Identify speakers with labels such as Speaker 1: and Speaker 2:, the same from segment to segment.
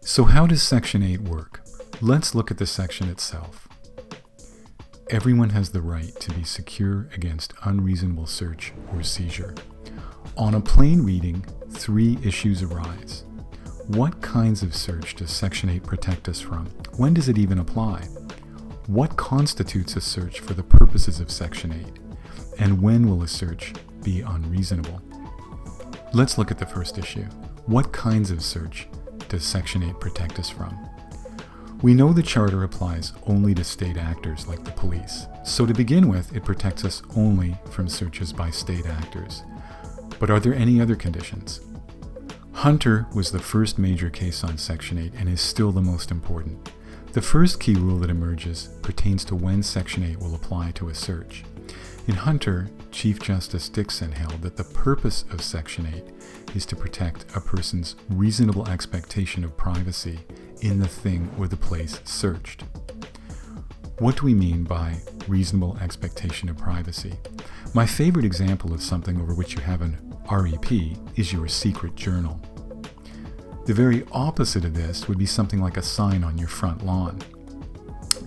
Speaker 1: So how does Section 8 work? Let's look at the section itself. Everyone has the right to be secure against unreasonable search or seizure. On a plain reading, 3 issues arise. What kinds of search does Section 8 protect us from? When does it even apply? What constitutes a search for the purposes of Section 8? And when will a search be unreasonable? Let's look at the first issue. What kinds of search does Section 8 protect us from? We know the Charter applies only to state actors like the police. So to begin with, it protects us only from searches by state actors. But are there any other conditions? Hunter was the first major case on Section 8 and is still the most important. The first key rule that emerges pertains to when Section 8 will apply to a search. In Hunter, Chief Justice Dixon held that the purpose of Section 8 is to protect a person's reasonable expectation of privacy in the thing or the place searched. What do we mean by reasonable expectation of privacy? My favorite example of something over which you have an REP is your secret journal. The very opposite of this would be something like a sign on your front lawn.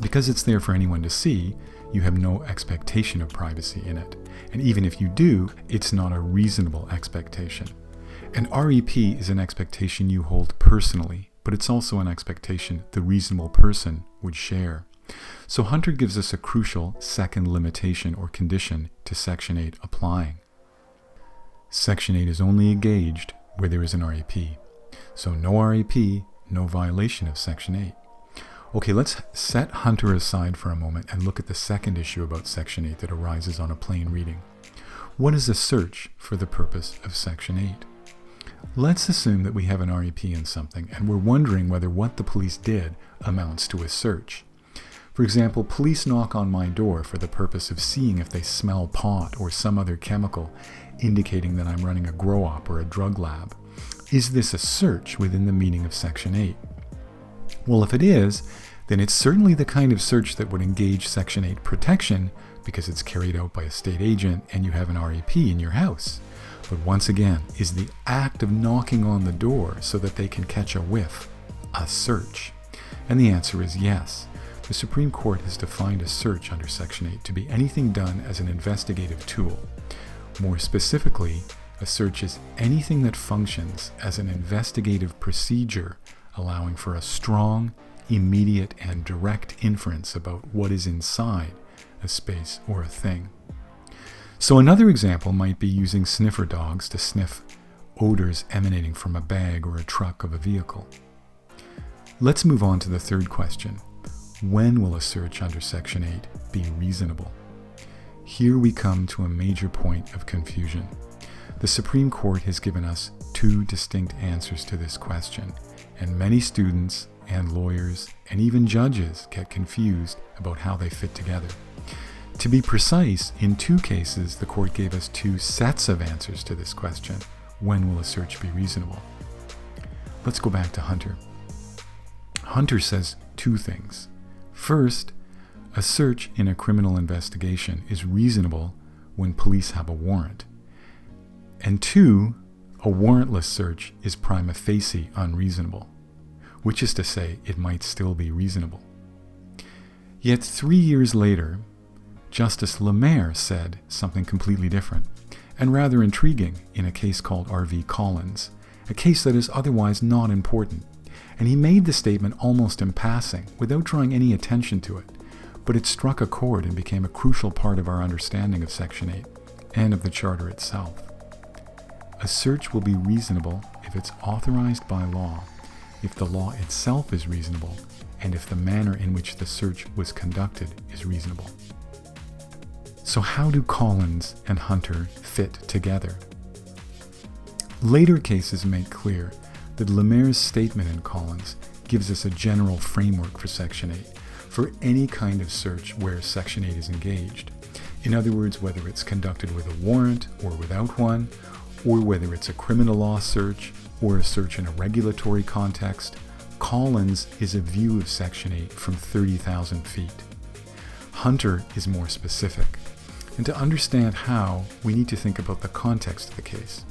Speaker 1: Because it's there for anyone to see, you have no expectation of privacy in it. And even if you do, it's not a reasonable expectation. An REP is an expectation you hold personally, but it's also an expectation the reasonable person would share. So Hunter gives us a crucial second limitation or condition to Section 8 applying. Section 8 is only engaged where there is an REP. So no REP, no violation of Section 8. Okay, let's set Hunter aside for a moment and look at the second issue about Section 8 that arises on a plain reading. What is a search for the purpose of Section 8? Let's assume that we have an REP in something and we're wondering whether what the police did amounts to a search. For example, police knock on my door for the purpose of seeing if they smell pot or some other chemical, indicating that I'm running a grow-op or a drug lab. Is this a search within the meaning of Section 8? Well, if it is, then it's certainly the kind of search that would engage Section 8 protection because it's carried out by a state agent and you have an REP in your house. But once again, is the act of knocking on the door so that they can catch a whiff a search? And the answer is yes. The Supreme Court has defined a search under Section 8 to be anything done as an investigative tool. More specifically, a search is anything that functions as an investigative procedure, allowing for a strong, immediate, and direct inference about what is inside a space or a thing. So another example might be using sniffer dogs to sniff odors emanating from a bag or a truck of a vehicle. Let's move on to the third question. When will a search under Section 8 be reasonable? Here we come to a major point of confusion. The Supreme Court has given us 2 distinct answers to this question, and many students and lawyers and even judges get confused about how they fit together. To be precise, in 2 cases, the court gave us 2 sets of answers to this question. When will a search be reasonable? Let's go back to Hunter. Hunter says 2 things. First, a search in a criminal investigation is reasonable when police have a warrant. And 2, a warrantless search is prima facie unreasonable, which is to say it might still be reasonable. Yet 3 years later, Justice Lemaire said something completely different and rather intriguing in a case called R.V. Collins, a case that is otherwise not important. And he made the statement almost in passing, without drawing any attention to it, but it struck a chord and became a crucial part of our understanding of Section 8 and of the Charter itself. A search will be reasonable if it's authorized by law, if the law itself is reasonable, and if the manner in which the search was conducted is reasonable. So how do Collins and Hunter fit together? Later cases make clear that Lemaire's statement in Collins gives us a general framework for Section 8 for any kind of search where Section 8 is engaged. In other words, whether it's conducted with a warrant or without one, or whether it's a criminal law search or a search in a regulatory context, Collins is a view of Section 8 from 30,000 feet. Hunter is more specific. And to understand how, we need to think about the context of the case.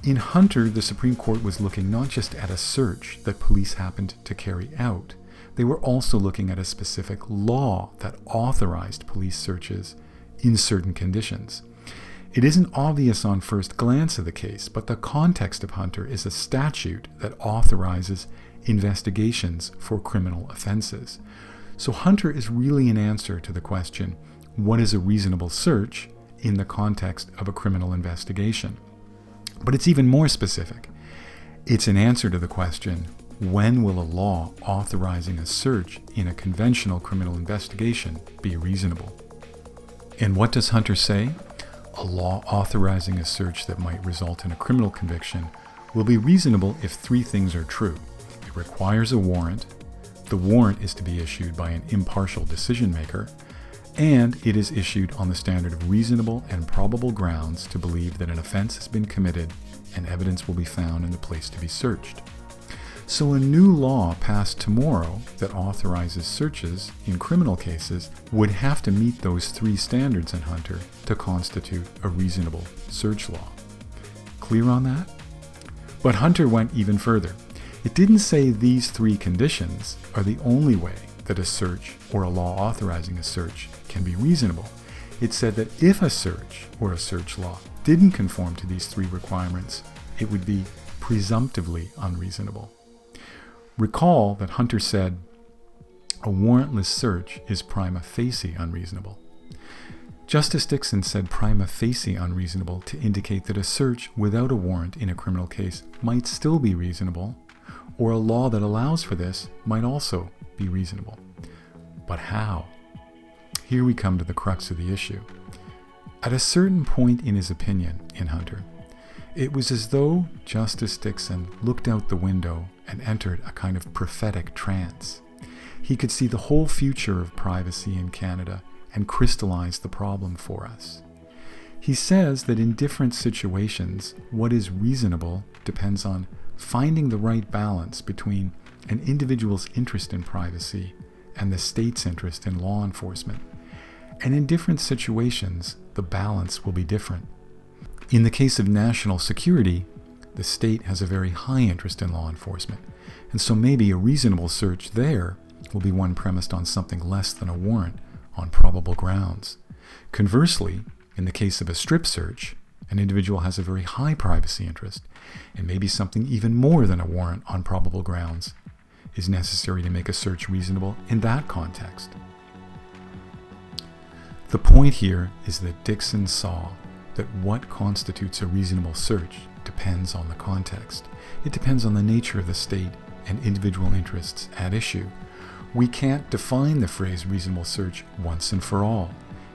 Speaker 1: In Hunter, the Supreme Court was looking not just at a search that police happened to carry out, they were also looking at a specific law that authorized police searches in certain conditions. It isn't obvious on first glance of the case, but the context of Hunter is a statute that authorizes investigations for criminal offenses. So Hunter is really an answer to the question, what is a reasonable search in the context of a criminal investigation? But it's even more specific. It's an answer to the question, when will a law authorizing a search in a conventional criminal investigation be reasonable? And what does Hunter say? A law authorizing a search that might result in a criminal conviction will be reasonable if three things are true. It requires a warrant, the warrant is to be issued by an impartial decision maker, and it is issued on the standard of reasonable and probable grounds to believe that an offense has been committed and evidence will be found in the place to be searched. So a new law passed tomorrow that authorizes searches in criminal cases would have to meet those three standards in Hunter to constitute a reasonable search law. Clear on that? But Hunter went even further. It didn't say these three conditions are the only way that a search or a law authorizing a search can be reasonable. It said that if a search or a search law didn't conform to these three requirements, it would be presumptively unreasonable. Recall that Hunter said a warrantless search is prima facie unreasonable. Justice Dixon said prima facie unreasonable to indicate that a search without a warrant in a criminal case might still be reasonable, or a law that allows for this might also be reasonable. But how? Here we come to the crux of the issue. At a certain point in his opinion in Hunter, it was as though Justice Dixon looked out the window and entered a kind of prophetic trance. He could see the whole future of privacy in Canada and crystallize the problem for us. He says that in different situations, what is reasonable depends on finding the right balance between an individual's interest in privacy and the state's interest in law enforcement. And in different situations, the balance will be different. In the case of national security, the state has a very high interest in law enforcement, and so maybe a reasonable search there will be one premised on something less than a warrant on probable grounds. Conversely, in the case of a strip search, an individual has a very high privacy interest, and maybe something even more than a warrant on probable grounds is necessary to make a search reasonable in that context. The point here is that Dixon saw that what constitutes a reasonable search depends on the context. It depends on the nature of the state and individual interests at issue. We can't define the phrase reasonable search once and for all.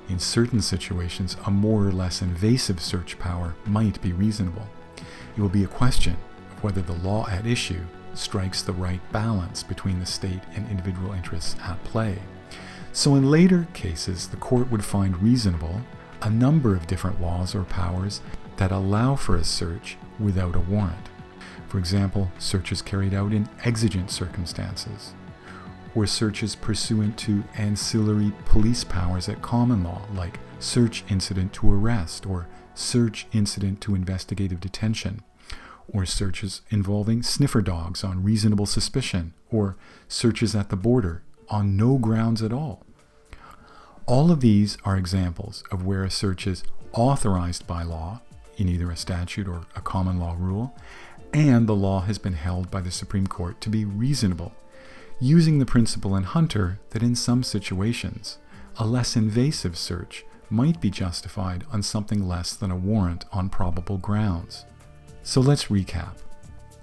Speaker 1: In certain situations, a more or less invasive search power might be reasonable. It will be a question of whether the law at issue strikes the right balance between the state and individual interests at play. So in later cases, the court would find reasonable a number of different laws or powers that allow for a search without a warrant. For example, searches carried out in exigent circumstances, or searches pursuant to ancillary police powers at common law, like search incident to arrest, or search incident to investigative detention, or searches involving sniffer dogs on reasonable suspicion, or searches at the border on no grounds at all. All of these are examples of where a search is authorized by law, in either a statute or a common law rule, and the law has been held by the Supreme Court to be reasonable, using the principle in Hunter that in some situations, a less invasive search might be justified on something less than a warrant on probable grounds. So let's recap.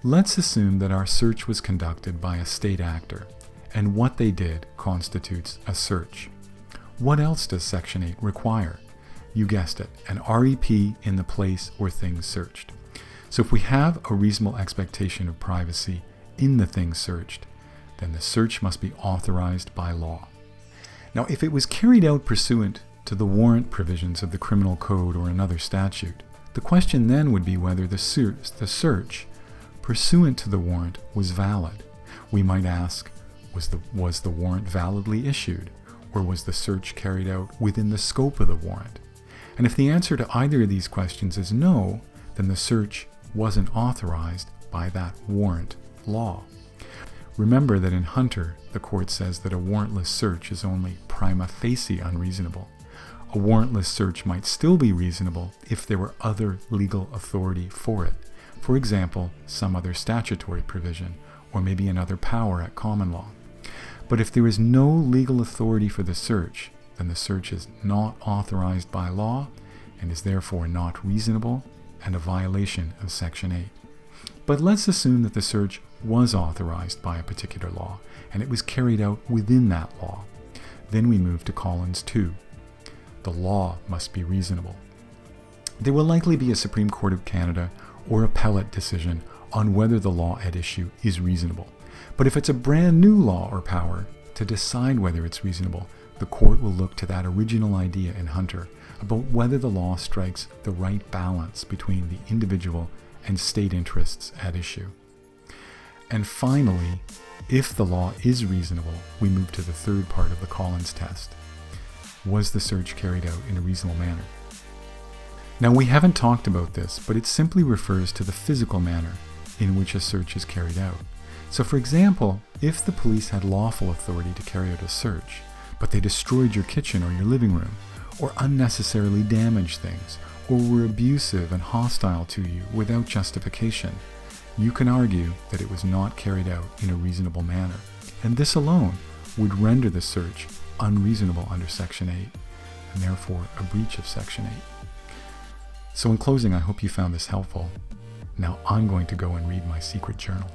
Speaker 1: Let's assume that our search was conducted by a state actor, and what they did constitutes a search. What else does Section 8 require? You guessed it, an REP in the place or things searched. So if we have a reasonable expectation of privacy in the things searched, then the search must be authorized by law. Now, if it was carried out pursuant to the warrant provisions of the Criminal Code or another statute, the question then would be whether the search pursuant to the warrant was valid. We might ask, was the warrant validly issued, or was the search carried out within the scope of the warrant? And if the answer to either of these questions is no, then the search wasn't authorized by that warrant law. Remember that in Hunter, the court says that a warrantless search is only prima facie unreasonable. A warrantless search might still be reasonable if there were other legal authority for it. For example, some other statutory provision, or maybe another power at common law. But if there is no legal authority for the search, then the search is not authorized by law and is therefore not reasonable and a violation of Section 8. But let's assume that the search was authorized by a particular law and it was carried out within that law. Then we move to Collins 2. The law must be reasonable. There will likely be a Supreme Court of Canada or appellate decision on whether the law at issue is reasonable. But if it's a brand new law or power, to decide whether it's reasonable, the court will look to that original idea in Hunter about whether the law strikes the right balance between the individual and state interests at issue. And finally, if the law is reasonable, we move to the third part of the Collins test. Was the search carried out in a reasonable manner? Now, we haven't talked about this, but it simply refers to the physical manner in which a search is carried out. So, for example, if the police had lawful authority to carry out a search, but they destroyed your kitchen or your living room, or unnecessarily damaged things, or were abusive and hostile to you without justification, you can argue that it was not carried out in a reasonable manner, and this alone would render the search unreasonable under Section 8, and therefore a breach of Section 8. So in closing, I hope you found this helpful. Now I'm going to go and read my secret journal.